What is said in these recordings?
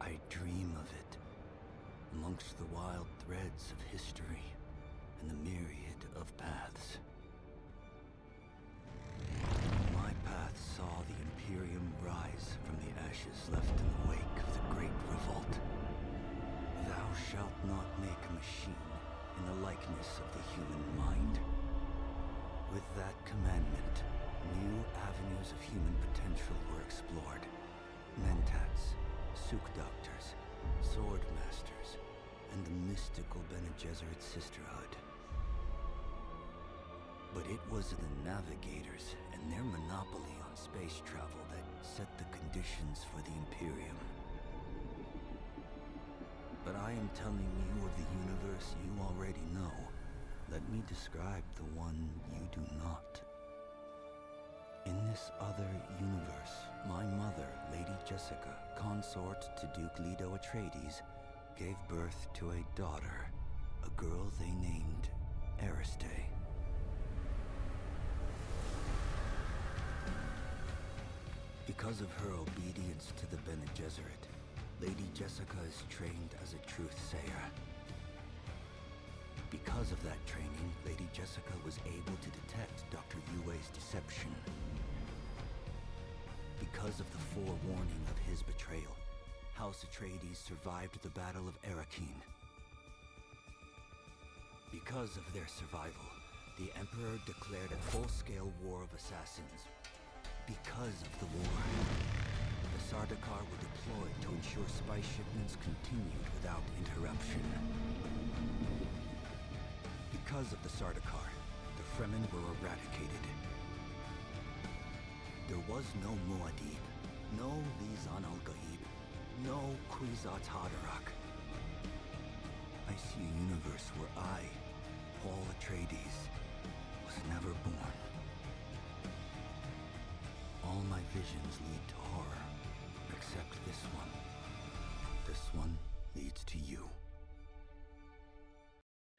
I dream of it, amongst the wild threads of history and the myriad of paths. My path saw the Imperium rise from the ashes left in the wake of the Great Revolt. Thou shalt not make a machine in the likeness of the human mind. With that commandment, new avenues of human potential were explored. Mentats, Suk Doctors, Sword Masters, and the mystical Bene Gesserit Sisterhood. But it was the Navigators and their monopoly on space travel that set the conditions for the Imperium. But I am telling you of the universe you already know. Let me describe the one you do not. In this other universe, my mother, Lady Jessica, consort to Duke Leto Atreides, gave birth to a daughter, a girl they named Ariste. Because of her obedience to the Bene Gesserit, Lady Jessica is trained as a truth-sayer. Because of that training, Lady Jessica was able to detect Dr. Yue's deception. Because of the forewarning of his betrayal, House Atreides survived the Battle of Arrakis. Because of their survival, the Emperor declared a full-scale war of assassins. Because of the war, the Sardaukar were deployed to ensure spice shipments continued without interruption. Because of the Sardaukar, the Fremen were eradicated. There was no Muad'Dib, no Lisan al-Gaib, no Kwisatz Haderach. I see a universe where I, Paul Atreides, was never born. All my visions lead to horror, except this one. This one leads to you.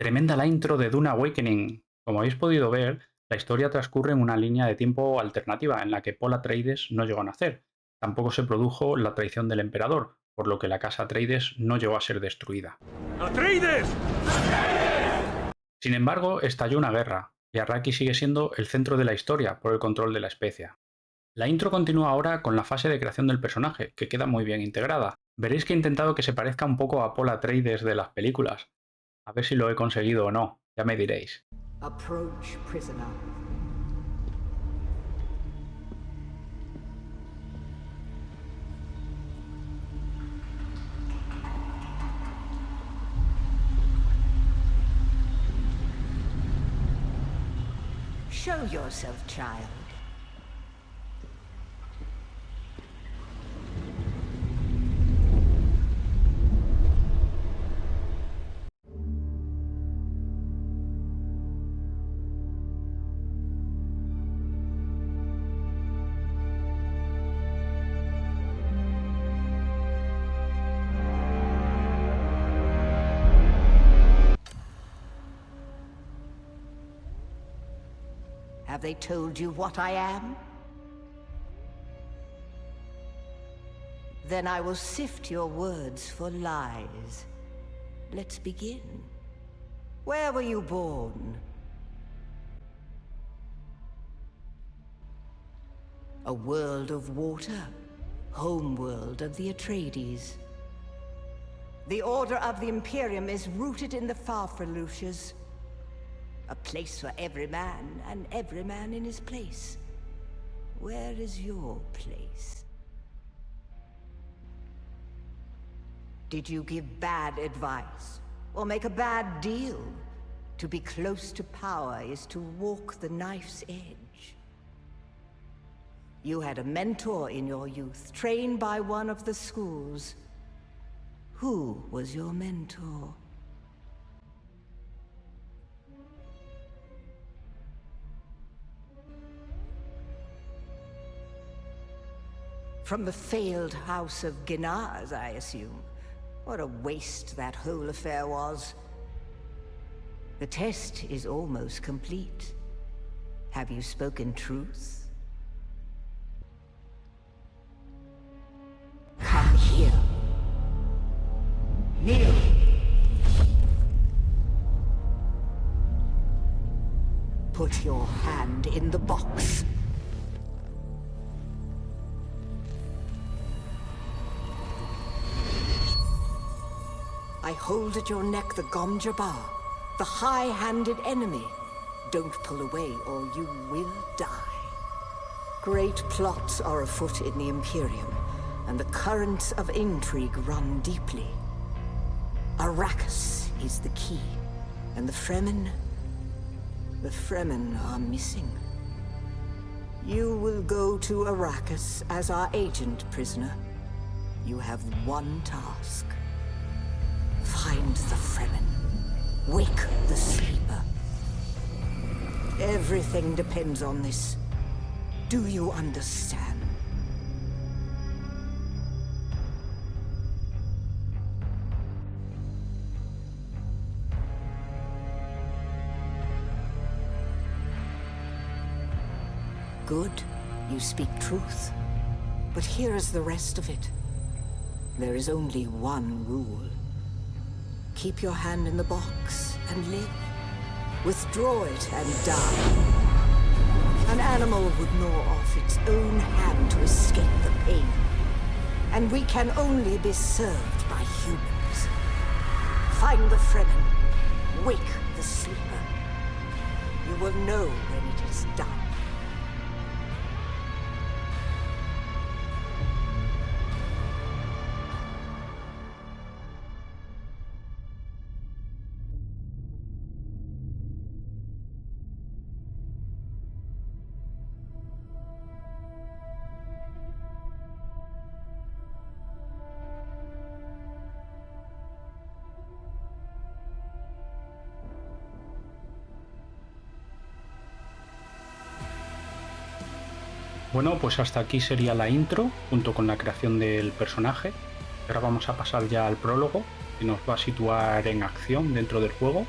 Tremenda la intro de Dune Awakening. Como habéis podido ver, la historia transcurre en una línea de tiempo alternativa en la que Paul Atreides no llegó a nacer. Tampoco se produjo la traición del emperador, por lo que la casa Atreides no llegó a ser destruida. ¡Atreides! Sin embargo, estalló una guerra, y Arrakis sigue siendo el centro de la historia por el control de la especia. La intro continúa ahora con la fase de creación del personaje, que queda muy bien integrada. Veréis que he intentado que se parezca un poco a Paul Atreides de las películas. A ver si lo he conseguido o no, ya me diréis. Approach, prisoner. Show yourself, child. Have they told you what I am? Then I will sift your words for lies. Let's begin. Where were you born? A world of water, homeworld of the Atreides. The Order of the Imperium is rooted in the Farfreluches. A place for every man, and every man in his place. Where is your place? Did you give bad advice, or make a bad deal? To be close to power is to walk the knife's edge. You had a mentor in your youth, trained by one of the schools. Who was your mentor? From the failed house of Ginaz, I assume. What a waste that whole affair was. The test is almost complete. Have you spoken truth? Come here. put your hand in the box. I hold at your neck the Gom Jabbar, the high-handed enemy. Don't pull away or you will die. Great plots are afoot in the Imperium, and the currents of intrigue run deeply. Arrakis is the key, and the Fremen are missing. You will go to Arrakis as our agent, prisoner. You have one task. Find the Fremen. Wake the sleeper. Everything depends on this. Do you understand? Good. You speak truth. But here is the rest of it. There is only one rule. Keep your hand in the box and live. Withdraw it and die. An animal would gnaw off its own hand to escape the pain. And we can only be served by humans. Find the Fremen. Wake the sleeper. You will know when it is done. Bueno, pues hasta aquí sería la intro, junto con la creación del personaje. Ahora vamos a pasar ya al prólogo, que nos va a situar en acción dentro del juego.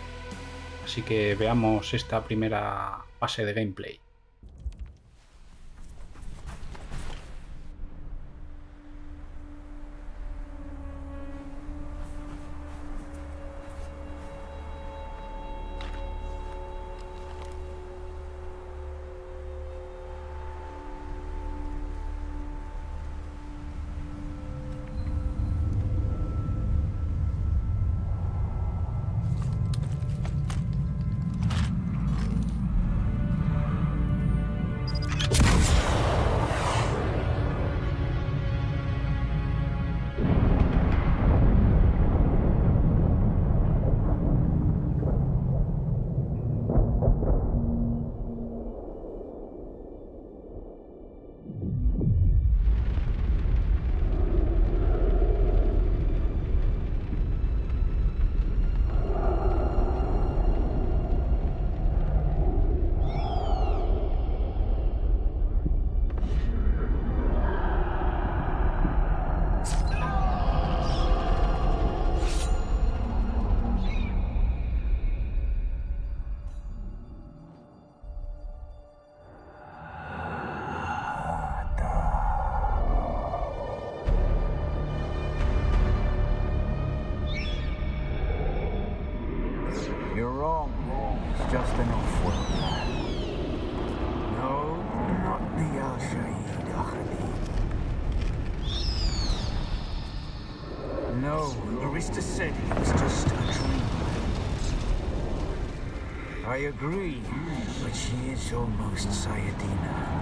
Así que veamos esta primera fase de gameplay. You're wrong. It's just an off-world man. No, not the Al-Shaheed Ahadi. No, Arista said he was just a dream. I agree, but she is almost Sayadina.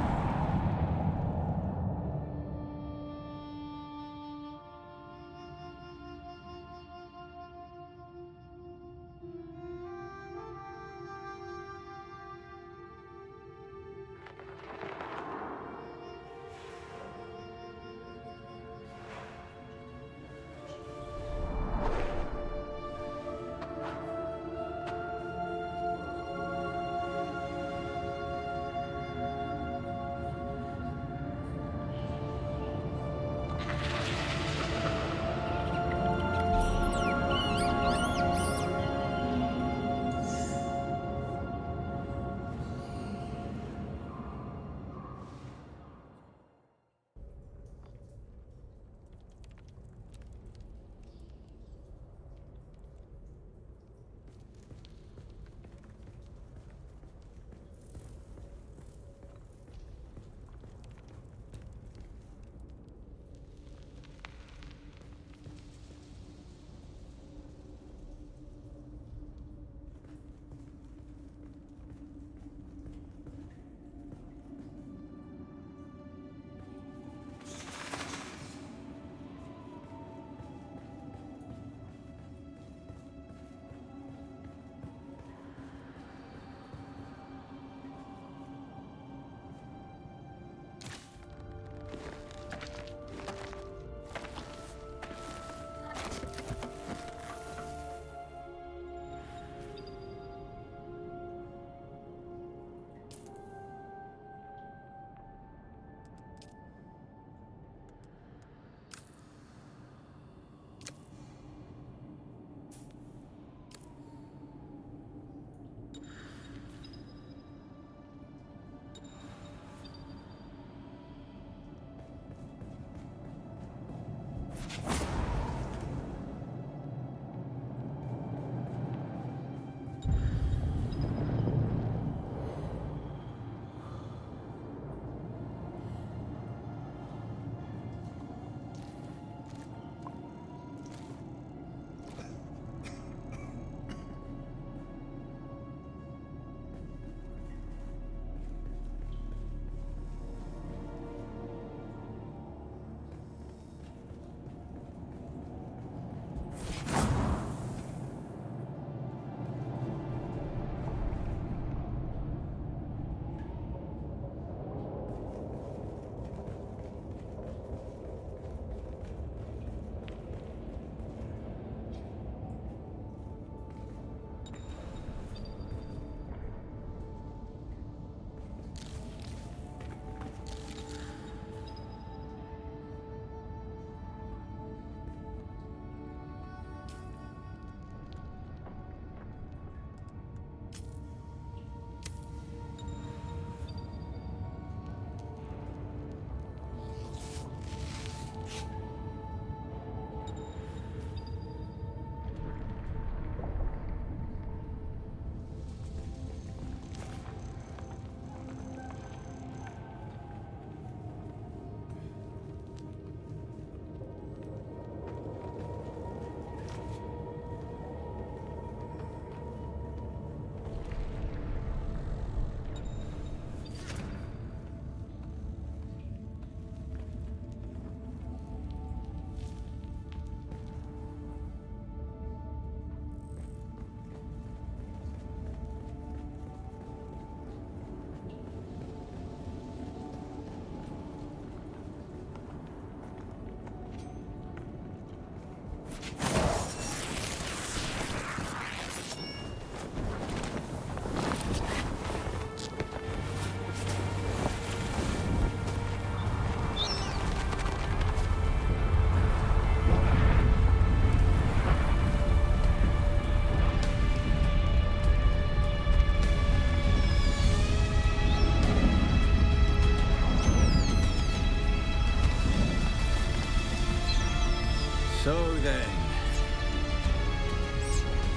So then,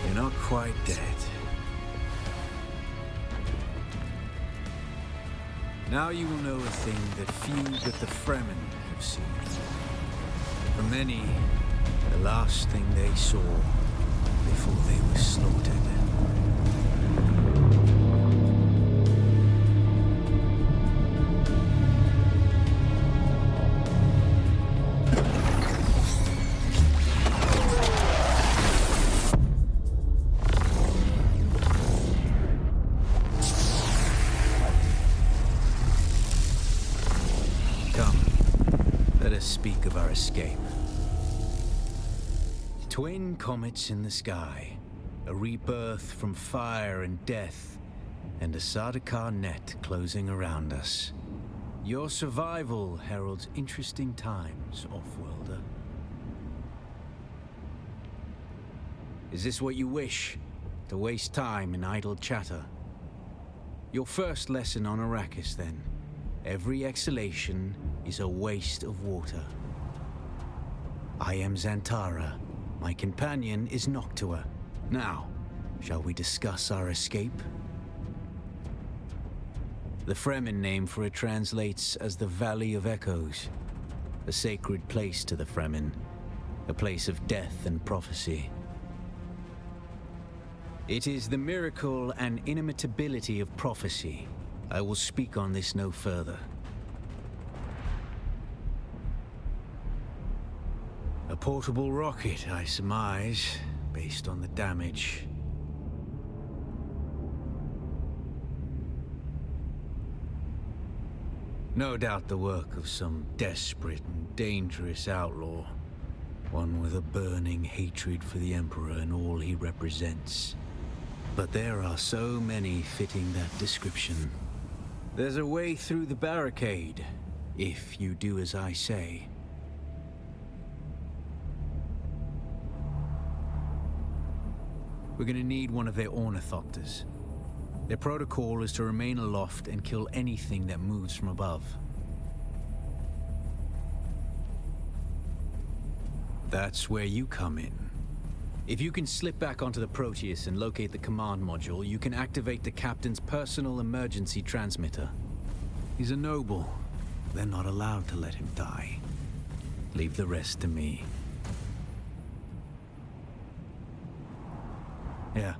you're not quite dead. Now you will know a thing that few but the Fremen have seen. For many, the last thing they saw before they were slaughtered. Speak of our escape. Twin comets in the sky, a rebirth from fire and death, and a Sardaukar net closing around us. Your survival heralds interesting times, Offworlder. Is this what you wish? To waste time in idle chatter? Your first lesson on Arrakis, then. Every exhalation is a waste of water. I am Xantara. My companion is Noctua. Now, shall we discuss our escape? The Fremen name for it translates as the Valley of Echoes, a sacred place to the Fremen, a place of death and prophecy. It is the miracle and inimitability of prophecy. I will speak on this no further. A portable rocket, I surmise, based on the damage. No doubt the work of some desperate and dangerous outlaw. One with a burning hatred for the Emperor and all he represents. But there are so many fitting that description. There's a way through the barricade, if you do as I say. We're gonna need one of their ornithopters. Their protocol is to remain aloft and kill anything that moves from above. That's where you come in. If you can slip back onto the Proteus and locate the command module, you can activate the captain's personal emergency transmitter. He's a noble. They're not allowed to let him die. Leave the rest to me. Yeah.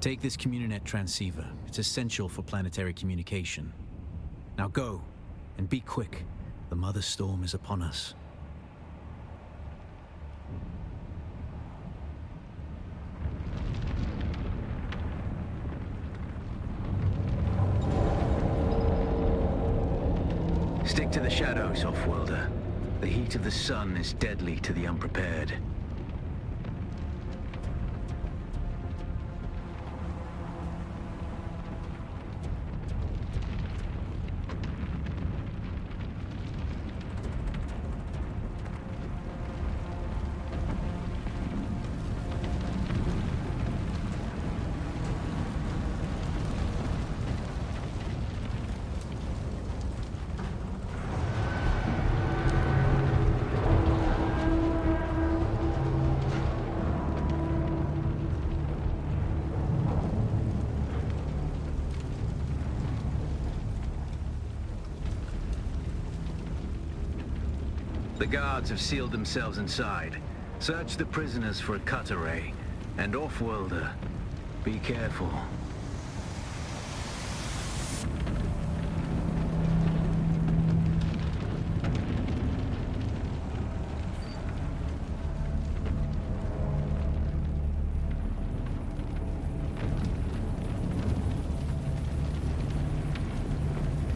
Take this Communinet transceiver. It's essential for planetary communication. Now go, and be quick. The Mother Storm is upon us. Stick to the shadows, Offworlder. The heat of the sun is deadly to the unprepared. The guards have sealed themselves inside. Search the prisoners for a cut array. And Offworlder, be careful.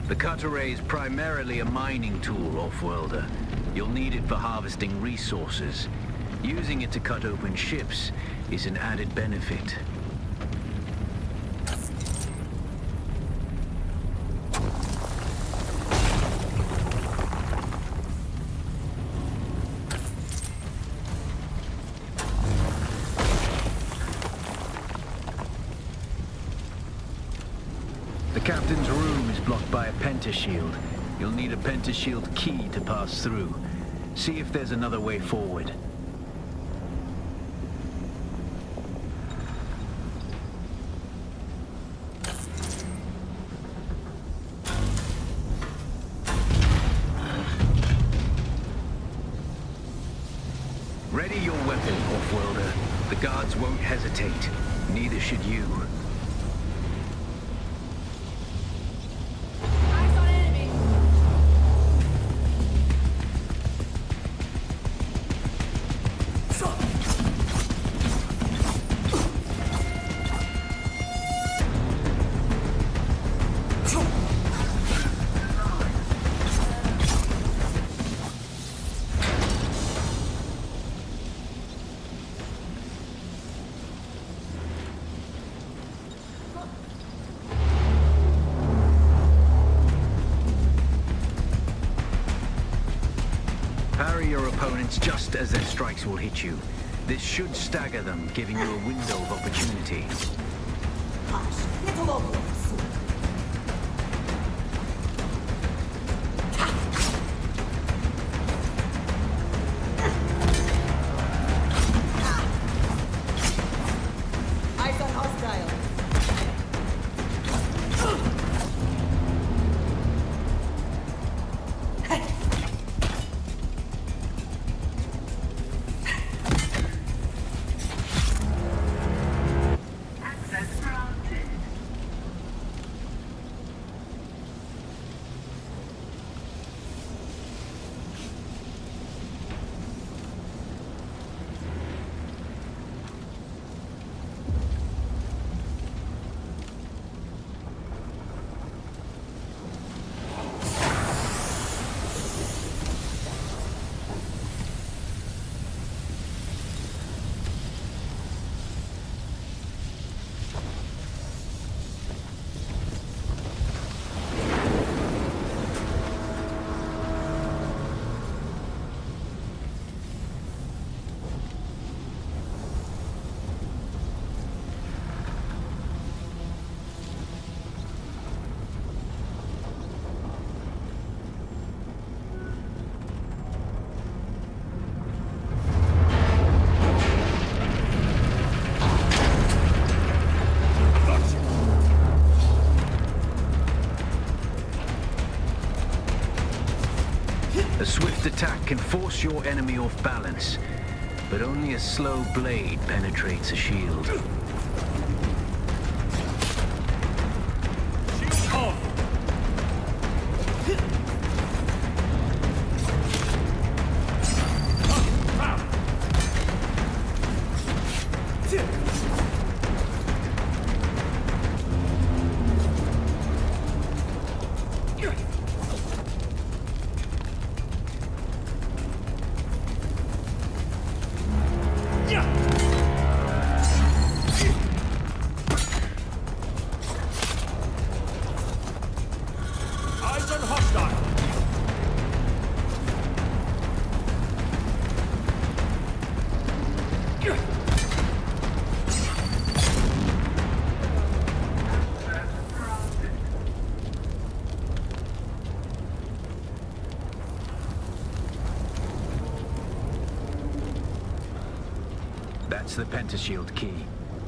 The cut array is primarily a mining tool, Offworlder. You'll need it for harvesting resources. Using it to cut open ships is an added benefit. The captain's room is blocked by a pentashield. You'll need a pentashield key to pass through. See if there's another way forward. Ready your weapon, off-worlder. The guards won't hesitate. Neither should you. Eyes on enemy. Parry your opponents just as their strikes will hit you. This should stagger them, giving you a window of opportunity. Eyes on hostile. A swift attack can force your enemy off balance, but only a slow blade penetrates a shield. That's the pentashield key.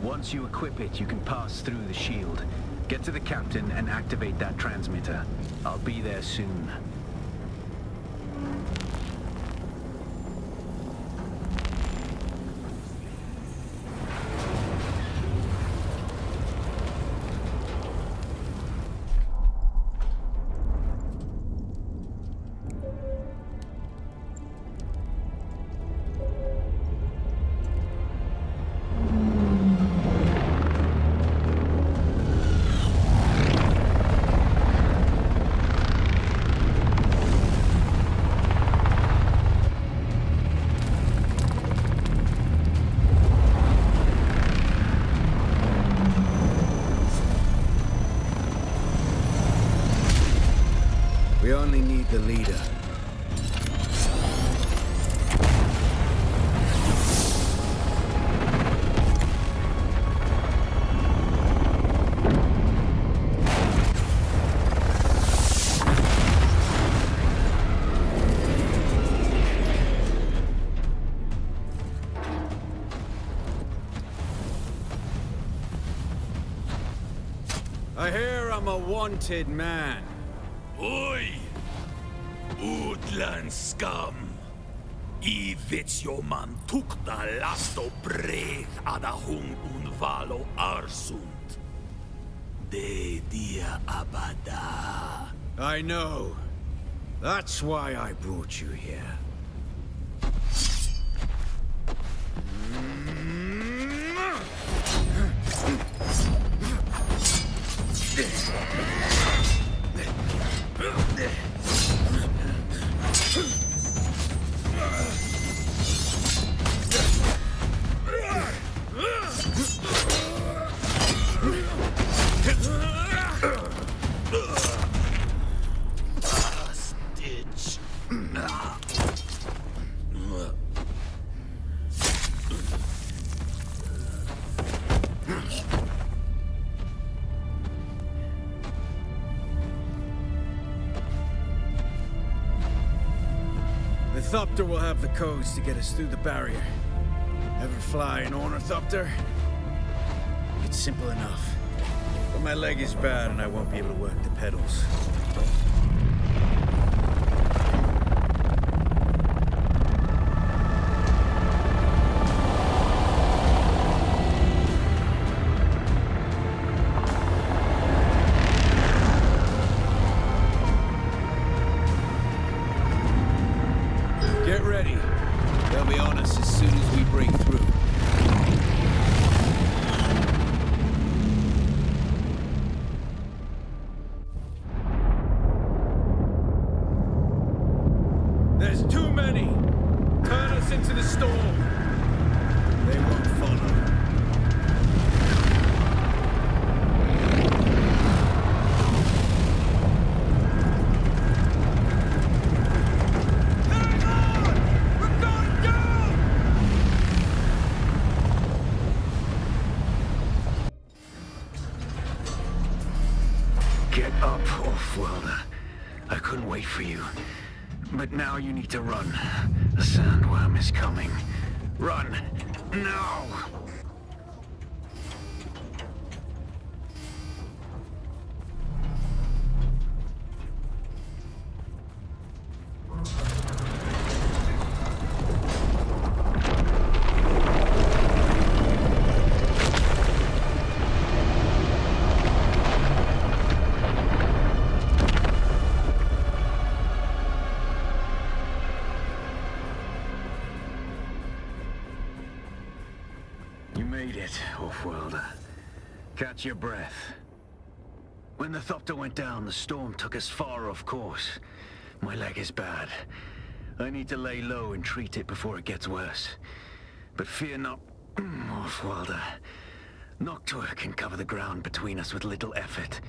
Once you equip it, you can pass through the shield. Get to the captain and activate that transmitter. I'll be there soon. We only need the leader. I hear I'm a wanted man. Oi! Woodland scum! I man tukta lasto breth adahung valo arsund. De dia abada. I know. That's why I brought you here. The Thopter will have the codes to get us through the barrier. Ever fly an ornithopter? It's simple enough. But my leg is bad and I won't be able to work the pedals. Get ready. They'll be on us as soon as we break through. There's too many! Turn us into the storm! They won't follow. Hang on! We're going down! Get up, Off-Worlder. I couldn't wait for you. But now you need to run. The sandworm is coming. Run! Now! You made it, Off-Worlder. Catch your breath. When the Thopter went down, the storm took us far off course. My leg is bad. I need to lay low and treat it before it gets worse. But fear not, Off-Worlder. Noctua can cover the ground between us with little effort.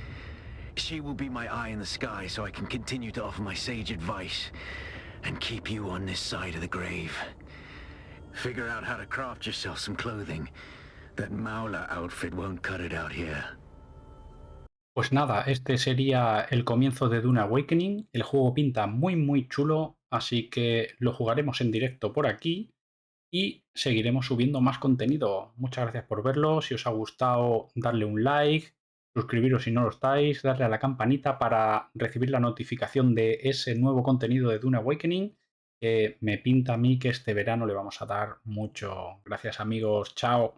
She will be my eye in the sky so I can continue to offer my sage advice and keep you on this side of the grave. Figure out how to craft yourself some clothing. That Maula outfit won't cut it out here. Pues nada, este sería el comienzo de Dune Awakening. El juego pinta muy chulo, así que lo jugaremos en directo por aquí y seguiremos subiendo más contenido. Muchas gracias por verlo. Si os ha gustado, darle un like, suscribiros si no lo estáis, darle a la campanita para recibir la notificación de ese nuevo contenido de Dune Awakening, que me pinta a mí que este verano le vamos a dar mucho. Gracias amigos, chao.